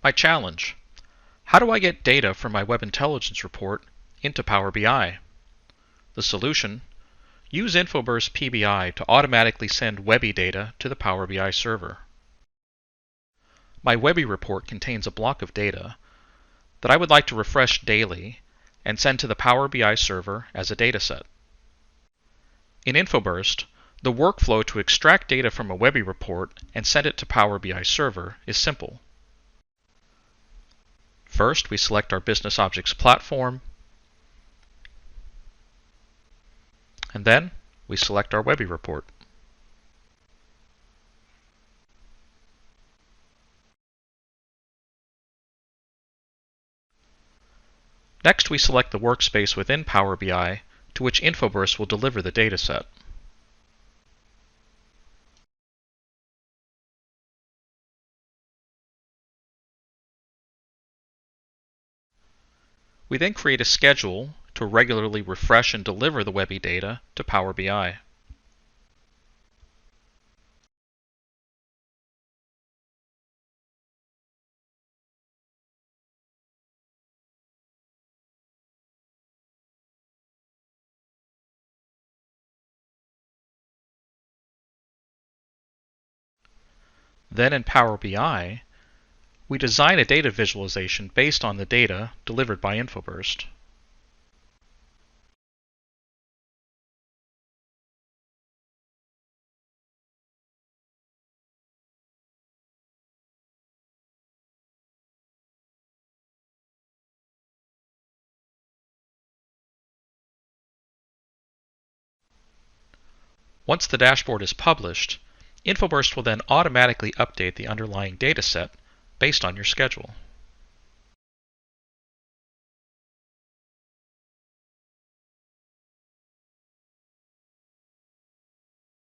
My challenge: how do I get data from my Web Intelligence report into Power BI? The solution: use InfoBurst PBI to automatically send Webby data to the Power BI server. My Webby report contains a block of data that I would like to refresh daily and send to the Power BI server as a dataset. In InfoBurst, the workflow to extract data from a Webby report and send it to Power BI server is simple. First, we select our BusinessObjects platform, and then we select our Webby report. Next, we select the workspace within Power BI to which InfoBurst will deliver the dataset. We then create a schedule to regularly refresh and deliver the Webby data to Power BI. Then in Power BI, we design a data visualization based on the data delivered by InfoBurst. Once the dashboard is published, InfoBurst will then automatically update the underlying dataset based on your schedule.